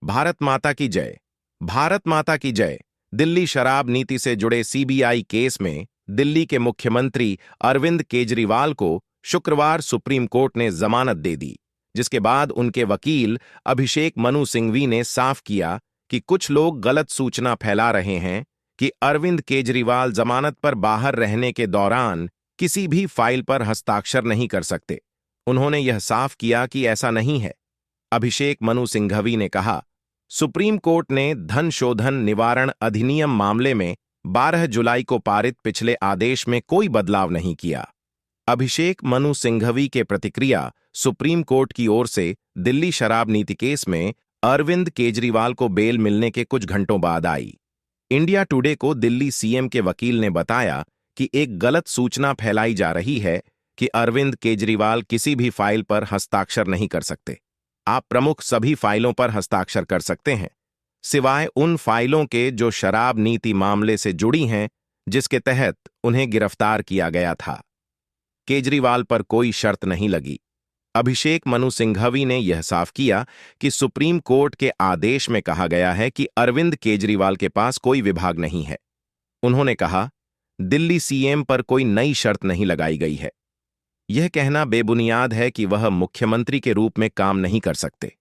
भारत माता की जय। भारत माता की जय। दिल्ली शराब नीति से जुड़े सीबीआई केस में दिल्ली के मुख्यमंत्री अरविंद केजरीवाल को शुक्रवार सुप्रीम कोर्ट ने जमानत दे दी, जिसके बाद उनके वकील अभिषेक मनु सिंघवी ने साफ किया कि कुछ लोग गलत सूचना फैला रहे हैं कि अरविंद केजरीवाल जमानत पर बाहर रहने के दौरान किसी भी फाइल पर हस्ताक्षर नहीं कर सकते। उन्होंने यह साफ किया कि ऐसा नहीं है। अभिषेक मनु सिंघवी ने कहा, सुप्रीम कोर्ट ने धन शोधन निवारण अधिनियम मामले में 12 जुलाई को पारित पिछले आदेश में कोई बदलाव नहीं किया। अभिषेक मनु सिंघवी के प्रतिक्रिया सुप्रीम कोर्ट की ओर से दिल्ली शराब नीति केस में अरविंद केजरीवाल को बेल मिलने के कुछ घंटों बाद आई। इंडिया टुडे को दिल्ली सीएम के वकील ने बताया कि एक गलत सूचना फैलाई जा रही है कि अरविंद केजरीवाल किसी भी फाइल पर हस्ताक्षर नहीं कर सकते। आप प्रमुख सभी फाइलों पर हस्ताक्षर कर सकते हैं, सिवाय उन फाइलों के जो शराब नीति मामले से जुड़ी हैं जिसके तहत उन्हें गिरफ्तार किया गया था। केजरीवाल पर कोई शर्त नहीं लगी। अभिषेक मनु सिंघवी ने यह साफ किया कि सुप्रीम कोर्ट के आदेश में कहा गया है कि अरविंद केजरीवाल के पास कोई विभाग नहीं है। उन्होंने कहा, दिल्ली सीएम पर कोई नई शर्त नहीं लगाई गई है। यह कहना बेबुनियाद है कि वह मुख्यमंत्री के रूप में काम नहीं कर सकते।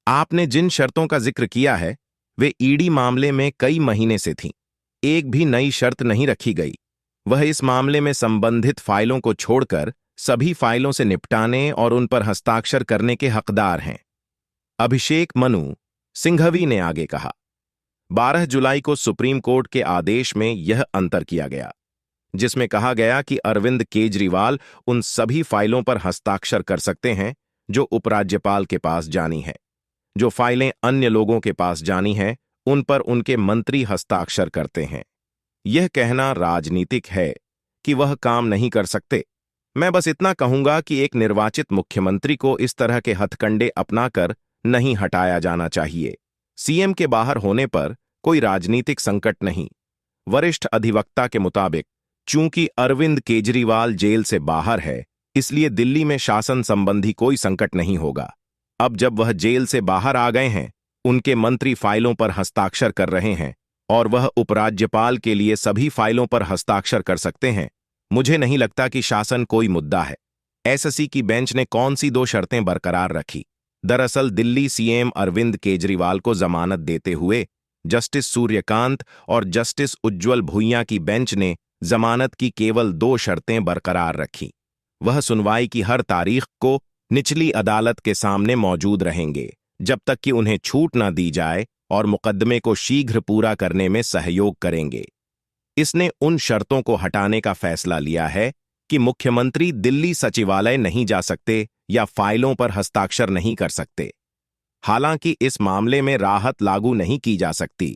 आपने जिन शर्तों का जिक्र किया है वे ईडी मामले में कई महीने से थीं। एक भी नई शर्त नहीं रखी गई। वह इस मामले में संबंधित फाइलों को छोड़कर सभी फाइलों से निपटाने और उन पर हस्ताक्षर करने के हकदार हैं। अभिषेक मनु सिंघवी ने आगे कहा, 12 जुलाई को सुप्रीम कोर्ट के आदेश में यह अंतर किया गया, जिसमें कहा गया कि अरविंद केजरीवाल उन सभी फाइलों पर हस्ताक्षर कर सकते हैं जो उपराज्यपाल के पास जानी है। जो फाइलें अन्य लोगों के पास जानी हैं, उन पर उनके मंत्री हस्ताक्षर करते हैं। यह कहना राजनीतिक है कि वह काम नहीं कर सकते। मैं बस इतना कहूंगा कि एक निर्वाचित मुख्यमंत्री को इस तरह के हथकंडे अपनाकर नहीं हटाया जाना चाहिए। सीएम के बाहर होने पर कोई राजनीतिक संकट नहीं। वरिष्ठ अधिवक्ता के मुताबिक चूंकि अरविंद केजरीवाल जेल से बाहर है, इसलिए दिल्ली में शासन संबंधी कोई संकट नहीं होगा। अब जब वह जेल से बाहर आ गए हैं, उनके मंत्री फाइलों पर हस्ताक्षर कर रहे हैं और वह उपराज्यपाल के लिए सभी फाइलों पर हस्ताक्षर कर सकते हैं, मुझे नहीं लगता कि शासन कोई मुद्दा है। एसएससी की बेंच ने कौन सी 2 शर्तें बरकरार रखी? दरअसल दिल्ली सीएम अरविंद केजरीवाल को जमानत देते हुए जस्टिस सूर्यकांत और जस्टिस उज्ज्वल भुइयां की बेंच ने जमानत की केवल 2 शर्तें बरकरार रखी। वह सुनवाई की हर तारीख को निचली अदालत के सामने मौजूद रहेंगे जब तक कि उन्हें छूट न दी जाए और मुकदमे को शीघ्र पूरा करने में सहयोग करेंगे। इसने उन शर्तों को हटाने का फैसला लिया है कि मुख्यमंत्री दिल्ली सचिवालय नहीं जा सकते या फाइलों पर हस्ताक्षर नहीं कर सकते। हालांकि इस मामले में राहत लागू नहीं की जा सकती,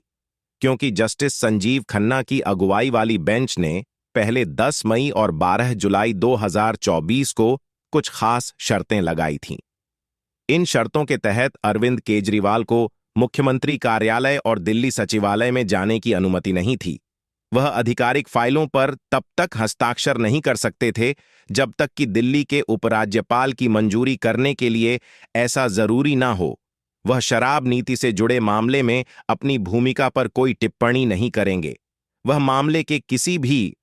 क्योंकि जस्टिस संजीव खन्ना की अगुवाई वाली बेंच ने पहले 10 मई और 12 जुलाई 2024 को कुछ खास शर्तें लगाई थीं। इन शर्तों के तहत अरविंद केजरीवाल को मुख्यमंत्री कार्यालय और दिल्ली सचिवालय में जाने की अनुमति नहीं थी। वह आधिकारिक फाइलों पर तब तक हस्ताक्षर नहीं कर सकते थे जब तक कि दिल्ली के उपराज्यपाल की मंजूरी करने के लिए ऐसा जरूरी ना हो। वह शराब नीति से जुड़े मामले में अपनी भूमिका पर कोई टिप्पणी नहीं करेंगे। वह मामले के किसी भी